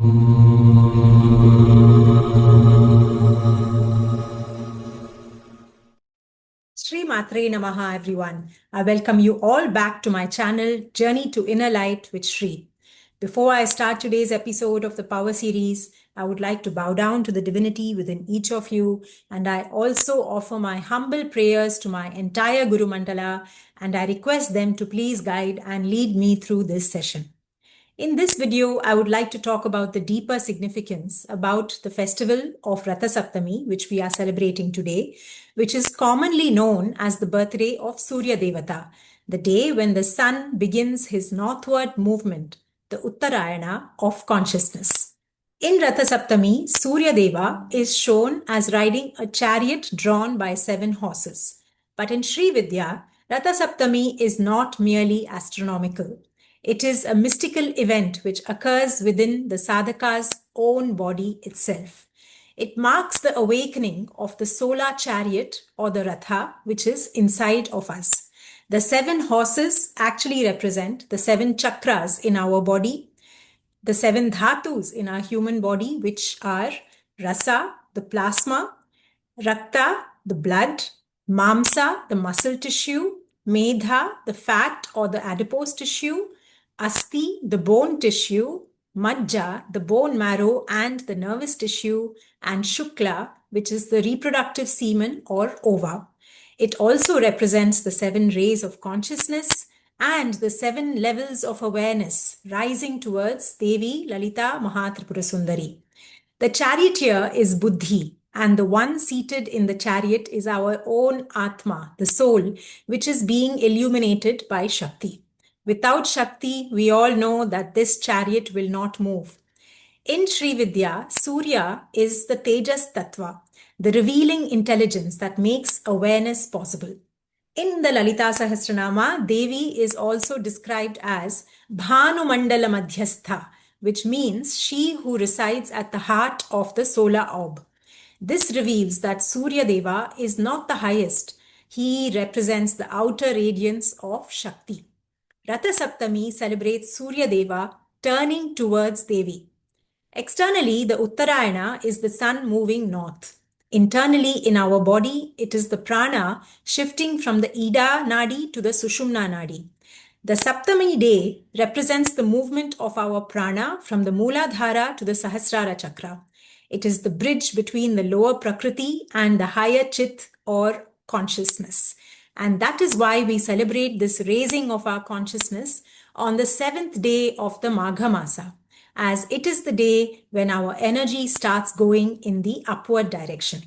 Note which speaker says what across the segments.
Speaker 1: Sri Matre Namaha, everyone. I welcome you all back to my channel, Journey to Inner Light with Sri. Before I start today's episode of the Power Series, I would like to bow down to the divinity within each of you, and I also offer my humble prayers to my entire Guru Mandala, and I request them to please guide and lead me through this session. In this video, I would like to talk about the deeper significance about the festival of Ratha Saptami, which we are celebrating today, which is commonly known as the birthday of Surya Devata, the day when the sun begins his northward movement, the Uttarayana of consciousness. In Ratha Saptami, Surya Deva is shown as riding a chariot drawn by 7 horses. But in Sri Vidya, Ratha Saptami is not merely astronomical. It is a mystical event which occurs within the sadhaka's own body itself. It marks the awakening of the solar chariot or the ratha, which is inside of us. The 7 horses actually represent the 7 chakras in our body, the 7 dhatus in our human body, which are rasa, the plasma, rakta, the blood, mamsa, the muscle tissue, medha, the fat or the adipose tissue, asti, the bone tissue, majja, the bone marrow and the nervous tissue, and shukla, which is the reproductive semen or ova. It also represents the 7 rays of consciousness and the 7 levels of awareness rising towards Devi Lalita Mahatripura Sundari. The charioteer is Buddhi, and the one seated in the chariot is our own Atma, the soul, which is being illuminated by Shakti. Without Shakti, we all know that this chariot will not move. In Sri Vidya, Surya is the Tejas Tattva, the revealing intelligence that makes awareness possible. In the Lalita Sahasranama, Devi is also described as Bhanu Mandala Madhyastha, which means she who resides at the heart of the solar orb. This reveals that Surya Deva is not the highest. He represents the outer radiance of Shakti. Ratha Saptami celebrates Surya Deva turning towards Devi. Externally, the Uttarayana is the sun moving north. Internally, in our body, it is the prana shifting from the Ida Nadi to the Sushumna Nadi. The Saptami day represents the movement of our prana from the Mooladhara to the Sahasrara Chakra. It is the bridge between the lower Prakriti and the higher Chit or consciousness. And that is why we celebrate this raising of our consciousness on the 7th day of the Magha Masa, as it is the day when our energy starts going in the upward direction.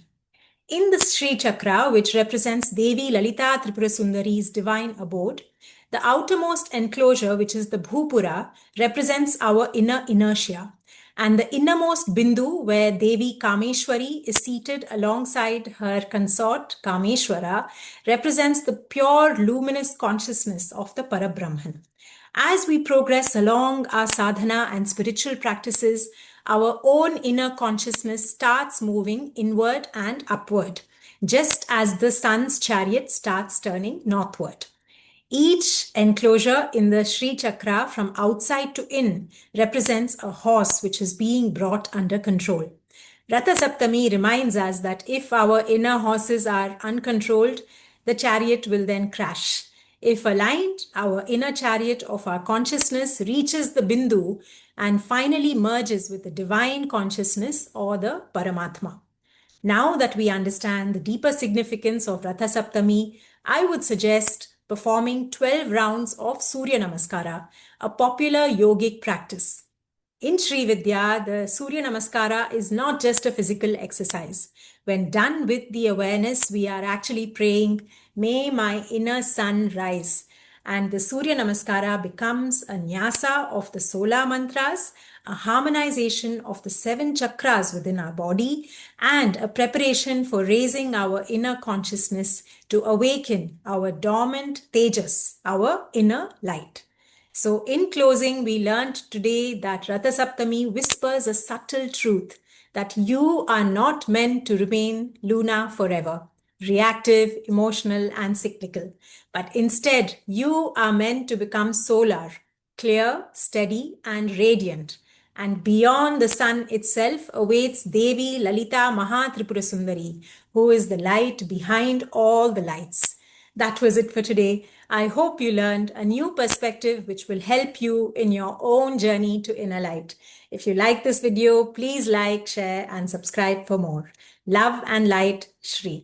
Speaker 1: In the Sri Chakra, which represents Devi Lalita Tripura Sundari's divine abode, the outermost enclosure, which is the Bhupura, represents our inner inertia. And the innermost Bindu, where Devi Kameshwari is seated alongside her consort Kameshwara, represents the pure luminous consciousness of the Parabrahman. As we progress along our sadhana and spiritual practices, our own inner consciousness starts moving inward and upward, just as the sun's chariot starts turning northward. Each enclosure in the Sri Chakra from outside to in represents a horse which is being brought under control. Ratha Saptami reminds us that if our inner horses are uncontrolled, the chariot will then crash. If aligned, our inner chariot of our consciousness reaches the Bindu and finally merges with the divine consciousness or the Paramatma. Now that we understand the deeper significance of Ratha Saptami, I would suggest performing 12 rounds of Surya Namaskara, a popular yogic practice. In Sri Vidya, the Surya Namaskara is not just a physical exercise. When done with the awareness, we are actually praying, "May my inner sun rise." And the Surya Namaskara becomes a nyasa of the solar mantras, a harmonization of the 7 chakras within our body, and a preparation for raising our inner consciousness to awaken our dormant tejas, our inner light. So in closing, we learned today that Ratha Saptami whispers a subtle truth that you are not meant to remain Luna forever, reactive, emotional, and cyclical, but instead you are meant to become solar, clear, steady, and radiant. And beyond the sun itself awaits Devi Lalita Mahatripura Sundari, who is the light behind all the lights. That was it for today. I hope you learned a new perspective which will help you in your own journey to inner light. If you like this video, please like, share, and subscribe for more. Love and light, Shri.